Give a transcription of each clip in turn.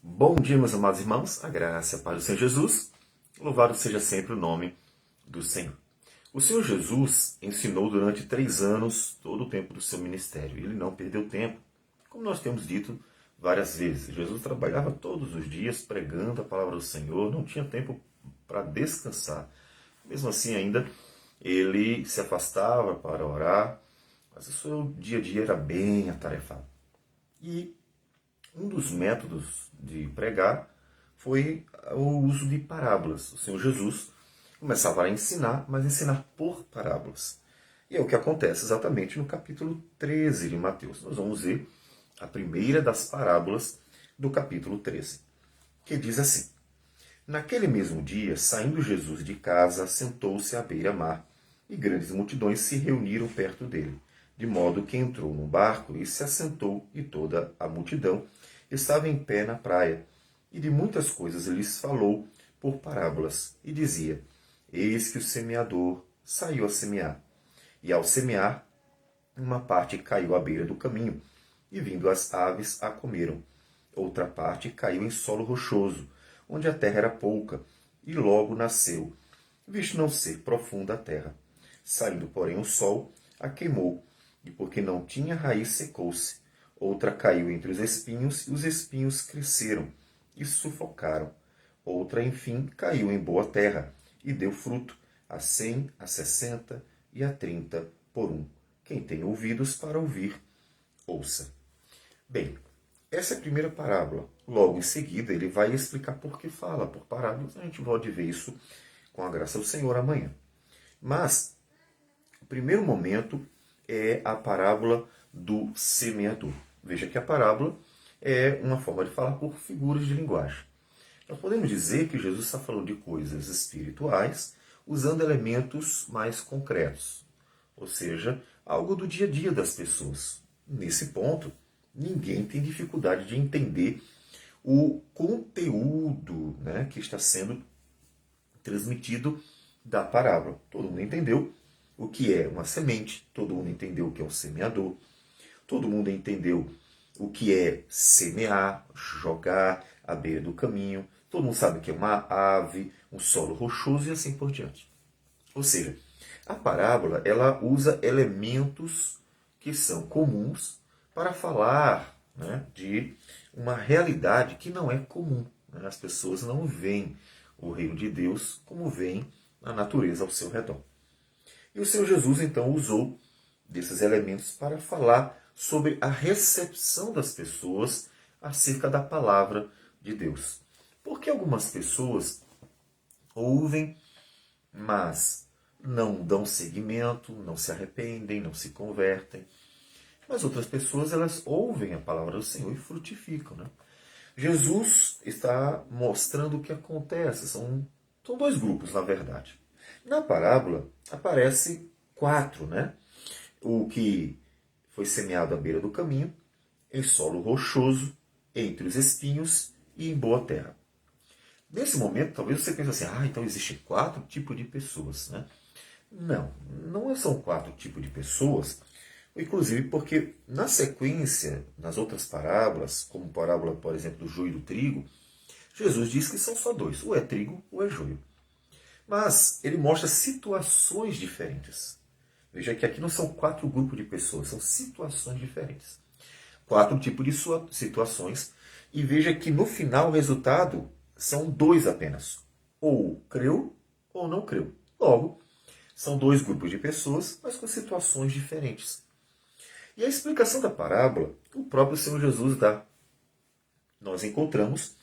Bom dia, meus amados irmãos, a graça e a paz do Senhor Jesus, louvado seja sempre o nome do Senhor. O Senhor Jesus ensinou durante 3 anos todo o tempo do seu ministério. Ele não perdeu tempo, como nós temos dito várias vezes. Jesus trabalhava todos os dias pregando a palavra do Senhor, não tinha tempo para descansar. Mesmo assim, ainda ele se afastava para orar, mas o seu dia a dia era bem atarefado. E um dos métodos de pregar foi o uso de parábolas. O Senhor Jesus começava a ensinar, mas ensinar por parábolas. E é o que acontece exatamente no capítulo 13 de Mateus. Nós vamos ver a primeira das parábolas do capítulo 13, que diz assim: Naquele mesmo dia, saindo Jesus de casa, sentou-se à beira-mar, e grandes multidões se reuniram perto dele, de modo que entrou num barco e se assentou, e toda a multidão estava em pé na praia. E de muitas coisas lhes falou por parábolas, e dizia: Eis que o semeador saiu a semear. E ao semear, uma parte caiu à beira do caminho, e vindo as aves a comeram. Outra parte caiu em solo rochoso, onde a terra era pouca, e logo nasceu, visto não ser profunda a terra. Saindo, porém, o sol, a queimou, e porque não tinha raiz, secou-se. Outra caiu entre os espinhos, e os espinhos cresceram e sufocaram. Outra, enfim, caiu em boa terra, e deu fruto, a 100, a 60 e a 30 por um. Quem tem ouvidos para ouvir, ouça. Bem, essa é a primeira parábola. Logo em seguida, ele vai explicar por que fala por parábolas. A gente pode ver isso com a graça do Senhor amanhã. Mas, o primeiro momento é a parábola do semeador. Veja que a parábola é uma forma de falar por figuras de linguagem. Nós podemos dizer que Jesus está falando de coisas espirituais usando elementos mais concretos, ou seja, algo do dia a dia das pessoas. Nesse ponto, ninguém tem dificuldade de entender o conteúdo, que está sendo transmitido da parábola. Todo mundo entendeu o que é uma semente, todo mundo entendeu o que é um semeador, todo mundo entendeu o que é semear, jogar à beira do caminho, todo mundo sabe o que é uma ave, um solo rochoso e assim por diante. Ou seja, a parábola ela usa elementos que são comuns para falar de uma realidade que não é comum. As pessoas não veem o reino de Deus como veem a natureza ao seu redor. E o Senhor Jesus, então, usou desses elementos para falar sobre a recepção das pessoas acerca da palavra de Deus. Porque algumas pessoas ouvem, mas não dão seguimento, não se arrependem, não se convertem. Mas outras pessoas, elas ouvem a palavra do Senhor e frutificam. Jesus está mostrando o que acontece. São 2 grupos, na verdade. Na parábola, aparece 4, O que foi semeado à beira do caminho, em solo rochoso, entre os espinhos e em boa terra. Nesse momento, talvez você pense assim, então existem 4 tipos de pessoas, Não são 4 tipos de pessoas, inclusive porque na sequência, nas outras parábolas, como a parábola, por exemplo, do joio e do trigo, Jesus diz que são só 2, ou é trigo ou é joio. Mas ele mostra situações diferentes. Veja que aqui não são 4 grupos de pessoas, são situações diferentes. 4 tipos de situações. E veja que no final o resultado são 2 apenas. Ou creu ou não creu. Logo, são 2 grupos de pessoas, mas com situações diferentes. E a explicação da parábola, o próprio Senhor Jesus dá. Nós encontramos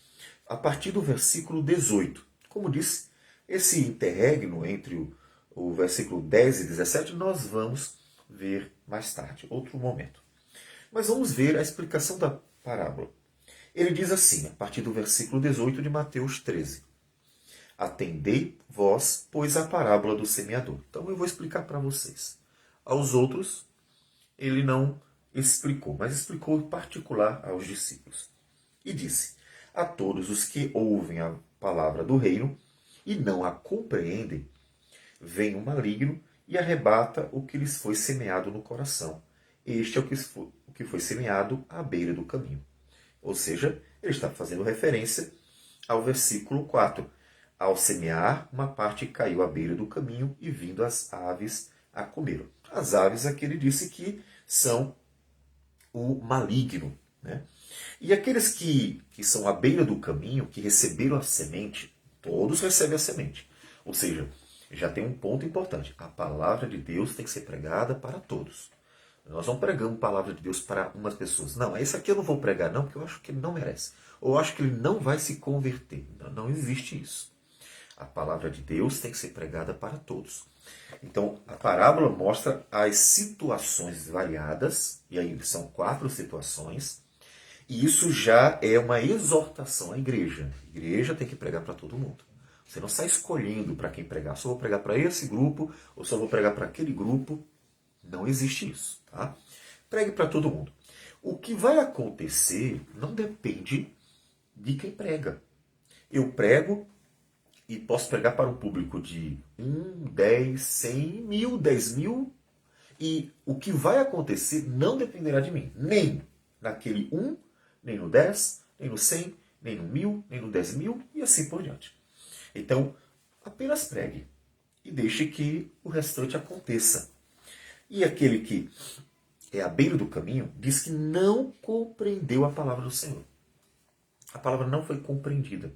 a partir do versículo 18. Como disse, esse interregno entre o versículo 10 e 17 nós vamos ver mais tarde, outro momento. Mas vamos ver a explicação da parábola. Ele diz assim, a partir do versículo 18 de Mateus 13. Atendei vós, pois, a parábola do semeador. Então eu vou explicar para vocês. Aos outros, ele não explicou, mas explicou em particular aos discípulos. E disse, a todos os que ouvem a palavra do reino e não a compreendem, vem o maligno e arrebata o que lhes foi semeado no coração. Este é o que foi semeado à beira do caminho. Ou seja, Ele está fazendo referência ao versículo 4. Ao semear, uma parte caiu à beira do caminho e vindo as aves a comeram. As aves aqui ele disse que são o maligno, né? E aqueles que são à beira do caminho, que receberam a semente, todos recebem a semente. Ou seja, já tem um ponto importante. A palavra de Deus tem que ser pregada para todos. Nós não pregamos a palavra de Deus para umas pessoas. Não, esse aqui eu não vou pregar não, porque eu acho que ele não merece. Ou eu acho que ele não vai se converter. Não, não existe isso. A palavra de Deus tem que ser pregada para todos. Então, a parábola mostra as situações variadas, e aí são 4 situações, e isso já é uma exortação à igreja. A igreja tem que pregar para todo mundo. Você não sai escolhendo para quem pregar. Só vou pregar para esse grupo, ou só vou pregar para aquele grupo. Não existe isso. Tá? Pregue para todo mundo. O que vai acontecer não depende de quem prega. Eu prego e posso pregar para um público de 1, 10, 100 mil, 10 mil. E o que vai acontecer não dependerá de mim. Nem naquele 1, nem no 10, nem no 100, nem no 1000, nem no 10 mil e assim por diante. Então, apenas pregue e deixe que o restante aconteça. E aquele que é à beira do caminho diz que não compreendeu a palavra do Senhor. A palavra não foi compreendida.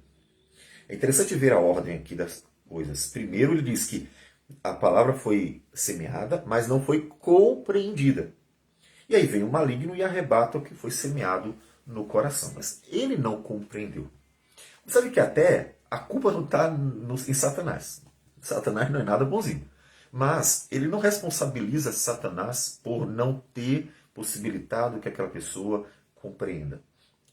É interessante ver a ordem aqui das coisas. Primeiro ele diz que a palavra foi semeada, mas não foi compreendida. E aí vem o maligno e arrebata o que foi semeado no coração. Mas ele não compreendeu. Você sabe que até a culpa não está em Satanás. Satanás não é nada bonzinho. Mas ele não responsabiliza Satanás por não ter possibilitado que aquela pessoa compreenda.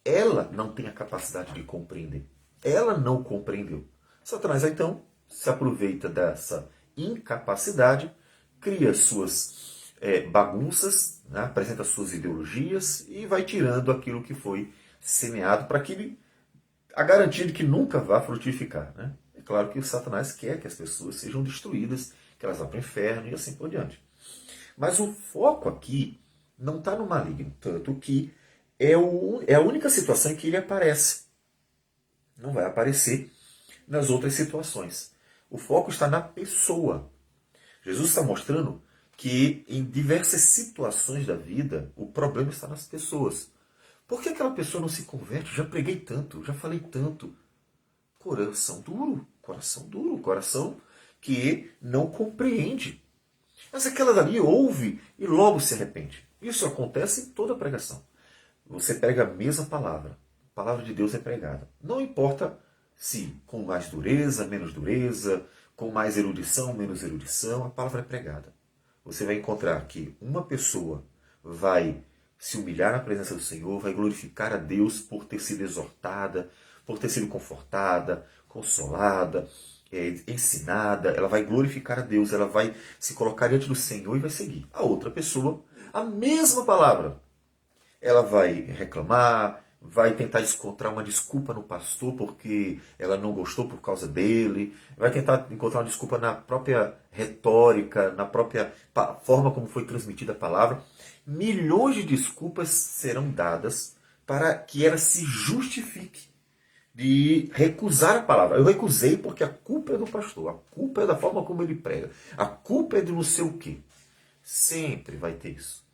Ela não tem a capacidade de compreender. Ela não compreendeu. Satanás, então, se aproveita dessa incapacidade, cria suas bagunças, né, apresenta suas ideologias e vai tirando aquilo que foi semeado para que ele, a garantia de que nunca vá frutificar. Né? É claro que o Satanás quer que as pessoas sejam destruídas, que elas vão para o inferno e assim por diante. Mas o foco aqui não está no maligno, tanto que é a única situação em que ele aparece. Não vai aparecer nas outras situações. O foco está na pessoa. Jesus está mostrando que em diversas situações da vida, o problema está nas pessoas. Por que aquela pessoa não se converte? Já preguei tanto, já falei tanto. Coração coração que não compreende. Mas aquela dali ouve e logo se arrepende. Isso acontece em toda pregação. Você prega a mesma palavra. A palavra de Deus é pregada. Não importa se com mais dureza, menos dureza, com mais erudição, menos erudição, a palavra é pregada. Você vai encontrar que uma pessoa vai se humilhar na presença do Senhor, vai glorificar a Deus por ter sido exortada, por ter sido confortada, consolada, ensinada. Ela vai glorificar a Deus, ela vai se colocar diante do Senhor e vai seguir. A outra pessoa, a mesma palavra. Ela vai reclamar, vai tentar encontrar uma desculpa no pastor porque ela não gostou por causa dele, vai tentar encontrar uma desculpa na própria retórica, na própria forma como foi transmitida a palavra. Milhões de desculpas serão dadas para que ela se justifique de recusar a palavra. Eu recusei porque a culpa é do pastor, a culpa é da forma como ele prega, a culpa é de não sei o quê. Sempre vai ter isso.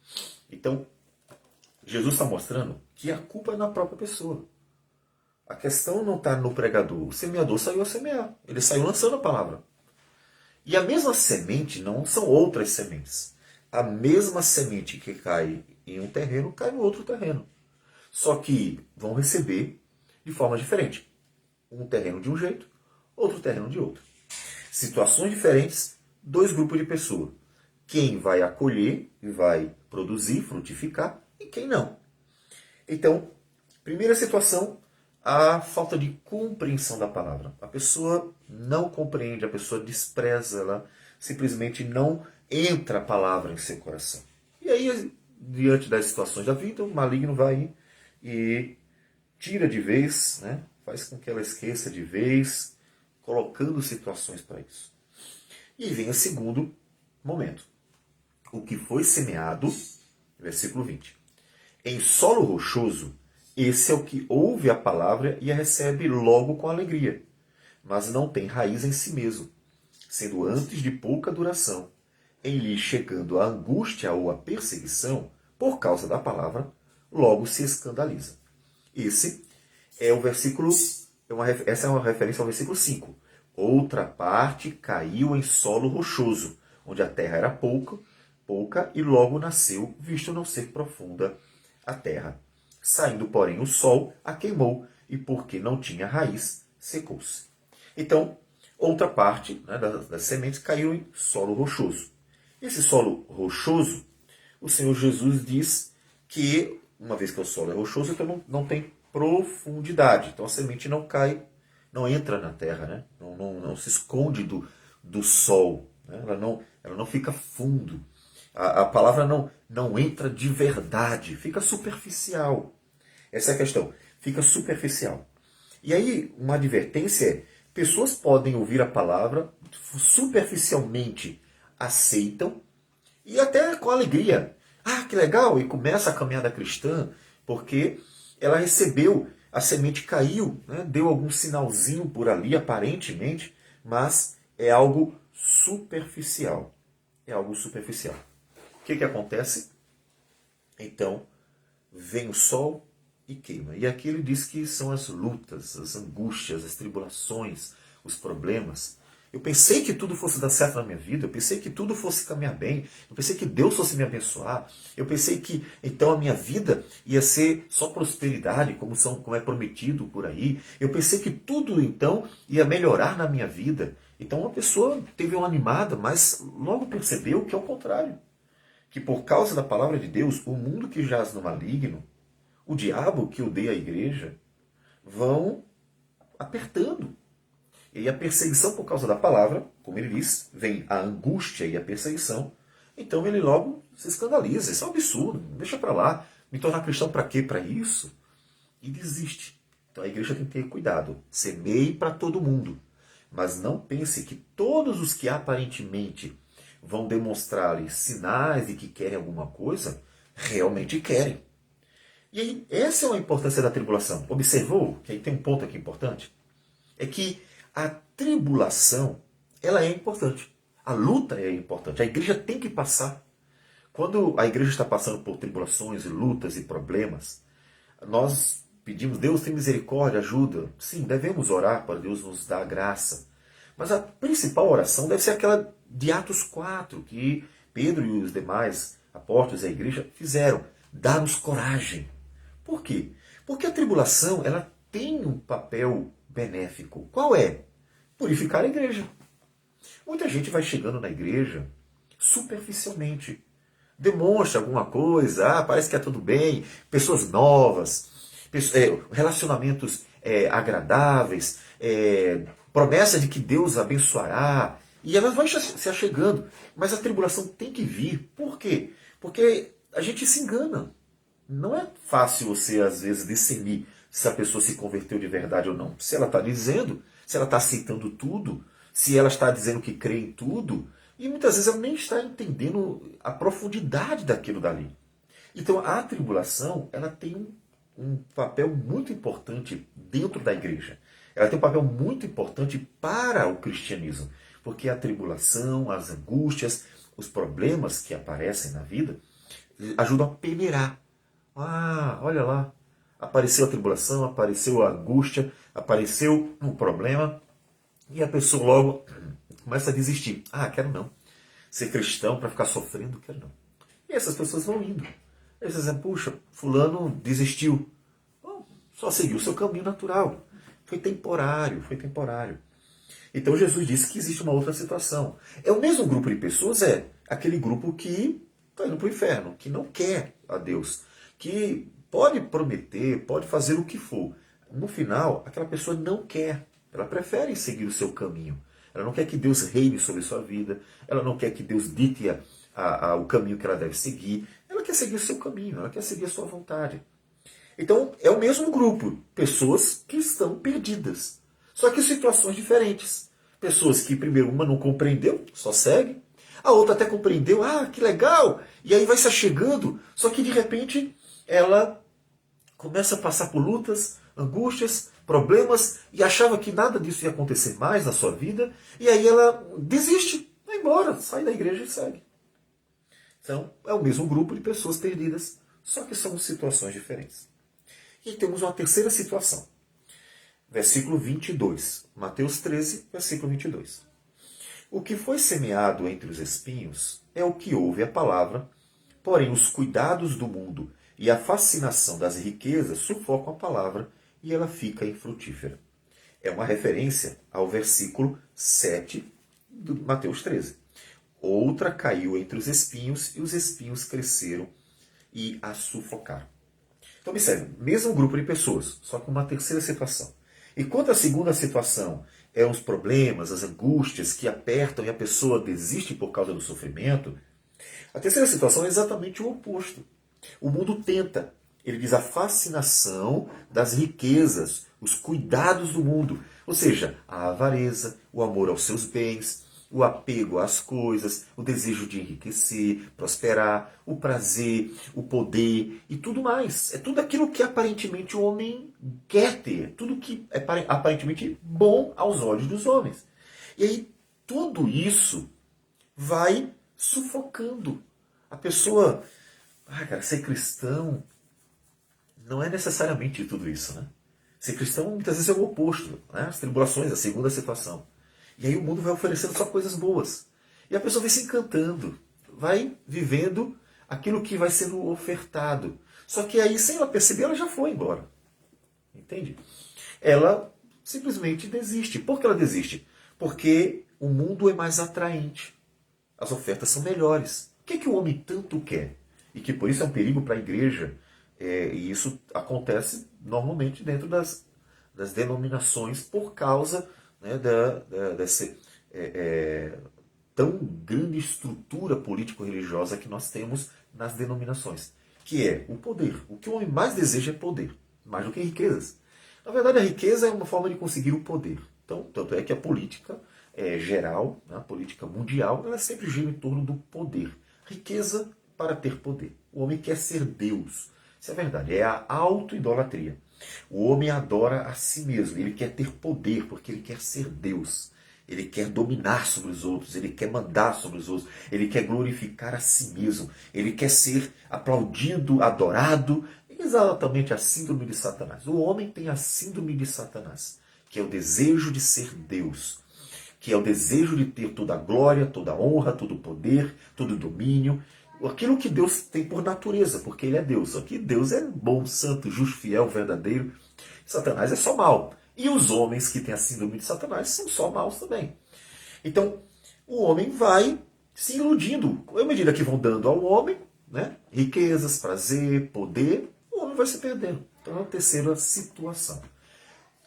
Então, Jesus está mostrando que a culpa é na própria pessoa. A questão não está no pregador. O semeador saiu a semear. Ele saiu lançando a palavra. E a mesma semente não são outras sementes. A mesma semente que cai em um terreno, cai no outro terreno. Só que vão receber de forma diferente. Um terreno de um jeito, outro terreno de outro. Situações diferentes, 2 grupos de pessoas. Quem vai acolher e vai produzir, frutificar, e quem não. Então, primeira situação, a falta de compreensão da palavra. A pessoa não compreende, a pessoa despreza, ela simplesmente não entra a palavra em seu coração. E aí, diante das situações da vida, o maligno vai e tira de vez, né? Faz com que ela esqueça de vez, colocando situações para isso. E aí vem o segundo momento. O que foi semeado, versículo 20. Em solo rochoso, Esse é o que ouve a palavra e a recebe logo com alegria, mas não tem raiz em si mesmo, sendo antes de pouca duração, em lhe chegando a angústia ou a perseguição por causa da palavra, logo se escandaliza. Esse é o versículo, essa é uma referência ao versículo 5. Outra parte caiu em solo rochoso, onde a terra era pouca e logo nasceu, visto não ser profunda a terra. Saindo, porém, o sol a queimou, e porque não tinha raiz, secou-se. Então, outra parte, né, das sementes caiu em solo rochoso. Esse solo rochoso, o Senhor Jesus diz que, uma vez que o solo é rochoso, então não tem profundidade. Então a semente não cai, não entra na terra, né? não se esconde do sol. Né? Ela não fica fundo. A palavra não entra de verdade, fica superficial. Essa é a questão, fica superficial. E aí, uma advertência é, pessoas podem ouvir a palavra, superficialmente aceitam, e até com alegria. Ah, que legal! E começa a caminhada cristã, porque ela recebeu, a semente caiu, né? Deu algum sinalzinho por ali, aparentemente, mas é algo superficial. É algo superficial. O que acontece? Então, vem o sol e queima. E aqui ele diz que são as lutas, as angústias, as tribulações, os problemas. Eu pensei que tudo fosse dar certo na minha vida, eu pensei que tudo fosse caminhar bem, eu pensei que Deus fosse me abençoar, eu pensei que então a minha vida ia ser só prosperidade, como é prometido por aí, eu pensei que tudo então ia melhorar na minha vida. Então uma pessoa teve uma animada, mas logo percebeu que é o contrário. Que por causa da palavra de Deus, o mundo que jaz no maligno, o diabo que odeia a igreja, vão apertando. E a perseguição por causa da palavra, como ele diz, vem a angústia e a perseguição, então ele logo se escandaliza. Isso é um absurdo, deixa para lá. Me tornar cristão para quê? Para isso? E desiste. Então a igreja tem que ter cuidado. Semeie para todo mundo. Mas não pense que todos os que aparentemente vão demonstrar-lhe sinais de que querem alguma coisa, realmente querem. E aí, essa é a importância da tribulação. Observou? Que aí tem um ponto aqui importante. É que a tribulação, ela é importante. A luta é importante. A igreja tem que passar. Quando a igreja está passando por tribulações e lutas e problemas, nós pedimos, Deus tem misericórdia, ajuda. Sim, devemos orar para Deus nos dar graça. Mas a principal oração deve ser aquela de Atos 4, que Pedro e os demais apóstolos da igreja fizeram. Dá-nos coragem. Por quê? Porque a tribulação, ela tem um papel benéfico. Qual é? Purificar a igreja. Muita gente vai chegando na igreja superficialmente. Demonstra alguma coisa, parece que é tudo bem, pessoas novas, relacionamentos agradáveis, promessa de que Deus abençoará, e elas vão se achegando. Mas a tribulação tem que vir. Por quê? Porque a gente se engana. Não é fácil você, às vezes, discernir se a pessoa se converteu de verdade ou não. Se ela está dizendo, se ela está aceitando tudo, se ela está dizendo que crê em tudo, e muitas vezes ela nem está entendendo a profundidade daquilo dali. Então a tribulação, ela tem um papel muito importante dentro da igreja. Ela tem um papel muito importante para o cristianismo, porque a tribulação, as angústias, os problemas que aparecem na vida ajudam a peneirar. Ah, olha lá, apareceu a tribulação, apareceu a angústia, apareceu um problema, e a pessoa logo começa a desistir. Ah, quero não. Ser cristão para ficar sofrendo, quero não. E essas pessoas vão indo. Aí você diz, puxa, fulano desistiu. Bom, só seguiu o seu caminho natural. Foi temporário, foi temporário. Então Jesus disse que existe uma outra situação. É o mesmo grupo de pessoas, aquele grupo que está indo para o inferno, que não quer a Deus, que pode prometer, pode fazer o que for. No final, aquela pessoa não quer. Ela prefere seguir o seu caminho. Ela não quer que Deus reine sobre sua vida. Ela não quer que Deus dite o caminho que ela deve seguir. Ela quer seguir o seu caminho, ela quer seguir a sua vontade. Então, é o mesmo grupo. Pessoas que estão perdidas. Só que em situações diferentes. Pessoas que, primeiro, uma não compreendeu, só segue. A outra até compreendeu, que legal. E aí vai se achegando. Só que, de repente, ela começa a passar por lutas, angústias, problemas, e achava que nada disso ia acontecer mais na sua vida, e aí ela desiste, vai embora, sai da igreja e segue. Então, é o mesmo grupo de pessoas perdidas, só que são situações diferentes. E temos uma terceira situação. Versículo 22. Mateus 13, versículo 22. O que foi semeado entre os espinhos é o que ouve a palavra, porém os cuidados do mundo e a fascinação das riquezas sufocam a palavra e ela fica infrutífera. É uma referência ao versículo 7 de Mateus 13. Outra caiu entre os espinhos e os espinhos cresceram e a sufocaram. Então observe, mesmo grupo de pessoas, só com uma terceira situação. Enquanto a segunda situação é os problemas, as angústias que apertam e a pessoa desiste por causa do sofrimento, a terceira situação é exatamente o oposto. O mundo tenta. Ele diz a fascinação das riquezas, os cuidados do mundo. Ou seja, a avareza, o amor aos seus bens, o apego às coisas, o desejo de enriquecer, prosperar, o prazer, o poder e tudo mais. É tudo aquilo que aparentemente o homem quer ter. Tudo que é aparentemente bom aos olhos dos homens. E aí tudo isso vai sufocando. A pessoa, cara, ser cristão não é necessariamente tudo isso, né? Ser cristão muitas vezes é o oposto, né? As tribulações, a segunda situação. E aí o mundo vai oferecendo só coisas boas. E a pessoa vai se encantando, vai vivendo aquilo que vai sendo ofertado. Só que aí, sem ela perceber, ela já foi embora. Entende? Ela simplesmente desiste. Por que ela desiste? Porque o mundo é mais atraente. As ofertas são melhores. O que é que o homem tanto quer? E que por isso é um perigo para a igreja. E isso acontece normalmente dentro das denominações por causa, né, dessa tão grande estrutura político-religiosa que nós temos nas denominações, que é o poder. O que o homem mais deseja é poder, mais do que riquezas. Na verdade, a riqueza é uma forma de conseguir o poder. Então, tanto é que a política geral, né, a política mundial, ela sempre gira em torno do poder. Riqueza para ter poder. O homem quer ser Deus. Isso é verdade, é a auto-idolatria. O homem adora a si mesmo, ele quer ter poder porque ele quer ser Deus. Ele quer dominar sobre os outros, ele quer mandar sobre os outros, ele quer glorificar a si mesmo, ele quer ser aplaudido, adorado. Exatamente a síndrome de Satanás. O homem tem a síndrome de Satanás, que é o desejo de ser Deus, que é o desejo de ter toda a glória, toda a honra, todo o poder, todo o domínio. Aquilo que Deus tem por natureza, porque Ele é Deus. Só que Deus é bom, santo, justo, fiel, verdadeiro. Satanás é só mal. E os homens que têm a síndrome de Satanás são só maus também. Então, o homem vai se iludindo. À medida que vão dando ao homem, né, riquezas, prazer, poder, o homem vai se perdendo. Então é a terceira situação.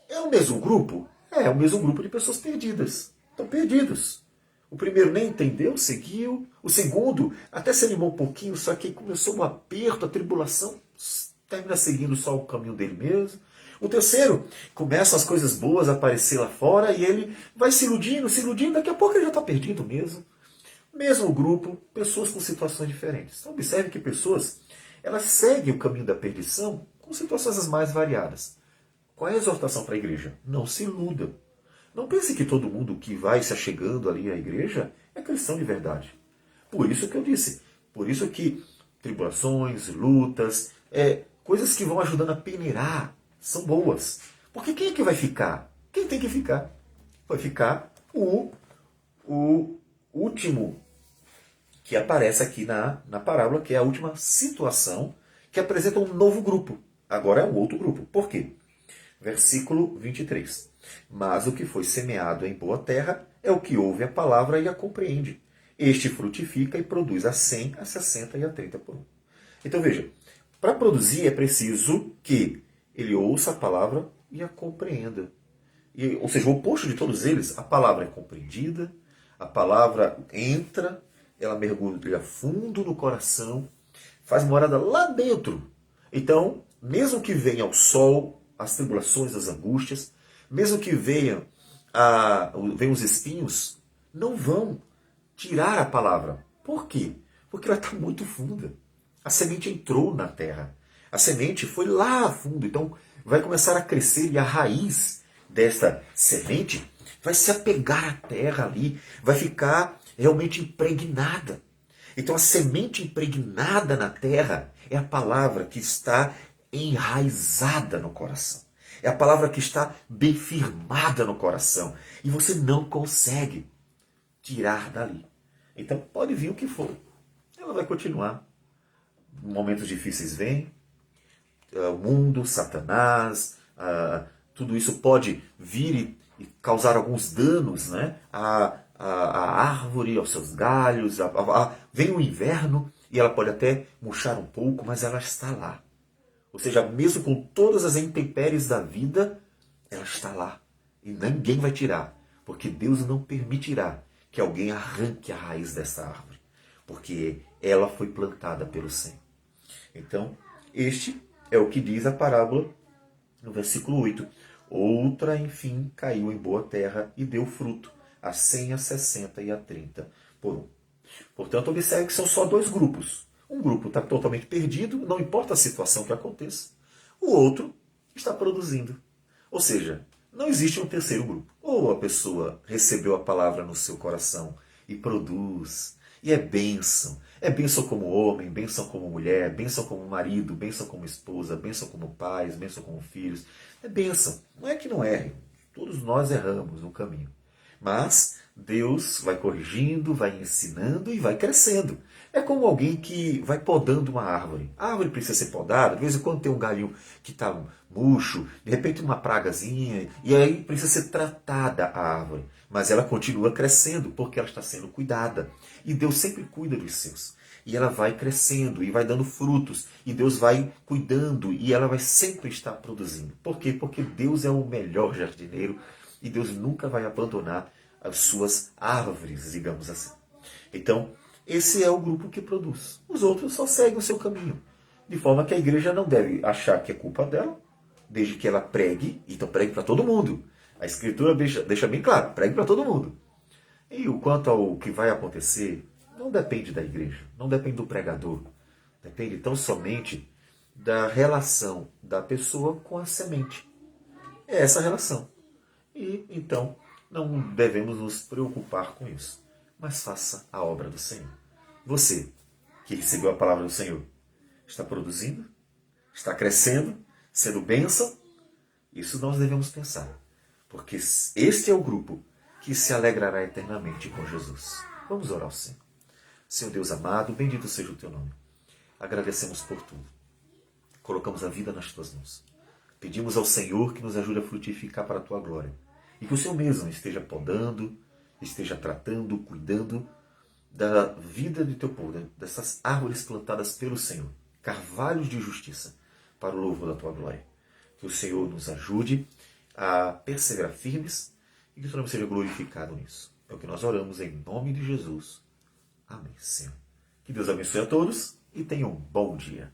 É o mesmo grupo? É o mesmo grupo de pessoas perdidas. Estão perdidos. O primeiro nem entendeu, seguiu. O segundo até se animou um pouquinho, só que começou um aperto, a tribulação, termina seguindo só o caminho dele mesmo. O terceiro, começam as coisas boas a aparecer lá fora e ele vai se iludindo, daqui a pouco ele já está perdido mesmo. Mesmo grupo, pessoas com situações diferentes. Então observe que pessoas, elas seguem o caminho da perdição com situações as mais variadas. Qual é a exortação para a igreja? Não se iluda. Não pense que todo mundo que vai se achegando ali à igreja é cristão de verdade. Por isso que eu disse. Por isso que tribulações, lutas, coisas que vão ajudando a peneirar são boas. Porque quem é que vai ficar? Quem tem que ficar? Vai ficar o último que aparece aqui na parábola, que é a última situação que apresenta um novo grupo. Agora é um outro grupo. Por quê? Versículo 23. Mas o que foi semeado em boa terra é o que ouve a palavra e a compreende. Este frutifica e produz a 100, a 60 e a 30 por um. Então veja, para produzir é preciso que ele ouça a palavra e a compreenda. Ou seja, o oposto de todos eles, a palavra é compreendida, a palavra entra, ela mergulha fundo no coração, faz morada lá dentro. Então, mesmo que venha o sol, as tribulações, as angústias, mesmo que venham os espinhos, não vão tirar a palavra. Por quê? Porque ela está muito funda. A semente entrou na terra. A semente foi lá a fundo, então vai começar a crescer e a raiz desta semente vai se apegar à terra ali, vai ficar realmente impregnada. Então a semente impregnada na terra é a palavra que está enraizada no coração. É a palavra que está bem firmada no coração. E você não consegue tirar dali. Então pode vir o que for. Ela vai continuar. Momentos difíceis vêm. O mundo, Satanás, tudo isso pode vir e causar alguns danos, né? A árvore, aos seus galhos. Vem o inverno e ela pode até murchar um pouco, mas ela está lá. Ou seja, mesmo com todas as intempéries da vida, ela está lá. E ninguém vai tirar. Porque Deus não permitirá que alguém arranque a raiz dessa árvore. Porque ela foi plantada pelo Senhor. Então, este é o que diz a parábola no versículo 8. Outra, enfim, caiu em boa terra e deu fruto, a 100, a 60 e a 30 por um. Portanto, observe que são só dois grupos. Um grupo está totalmente perdido, não importa a situação que aconteça. O outro está produzindo. Ou seja, não existe um terceiro grupo. Ou a pessoa recebeu a palavra no seu coração e produz, e é bênção. É bênção como homem, bênção como mulher, bênção como marido, bênção como esposa, bênção como pais, bênção como filhos. É bênção. Não é que não erre. Todos nós erramos no caminho. Mas Deus vai corrigindo, vai ensinando e vai crescendo. É como alguém que vai podando uma árvore. A árvore precisa ser podada, de vez em quando tem um galho que está murcho, de repente uma pragazinha, e aí precisa ser tratada a árvore. Mas ela continua crescendo porque ela está sendo cuidada. E Deus sempre cuida dos seus. E ela vai crescendo e vai dando frutos. E Deus vai cuidando e ela vai sempre estar produzindo. Por quê? Porque Deus é o melhor jardineiro e Deus nunca vai abandonar as suas árvores, digamos assim. Então, esse é o grupo que produz. Os outros só seguem o seu caminho. De forma que a igreja não deve achar que é culpa dela, desde que ela pregue, então pregue para todo mundo. A Escritura deixa bem claro, pregue para todo mundo. E o quanto ao que vai acontecer, não depende da igreja, não depende do pregador. Depende tão somente da relação da pessoa com a semente. É essa a relação. E então não devemos nos preocupar com isso. Mas faça a obra do Senhor. Você, que recebeu a palavra do Senhor, está produzindo? Está crescendo? Sendo bênção? Isso nós devemos pensar. Porque este é o grupo que se alegrará eternamente com Jesus. Vamos orar ao Senhor. Senhor Deus amado, bendito seja o teu nome. Agradecemos por tudo. Colocamos a vida nas tuas mãos. Pedimos ao Senhor que nos ajude a frutificar para a tua glória. E que o Senhor mesmo esteja podando, esteja tratando, cuidando da vida de teu povo, dessas árvores plantadas pelo Senhor, carvalhos de justiça, para o louvor da tua glória. Que o Senhor nos ajude a perseverar firmes e que o teu nome seja glorificado nisso. É o que nós oramos em nome de Jesus. Amém, Senhor. Que Deus abençoe a todos e tenham um bom dia.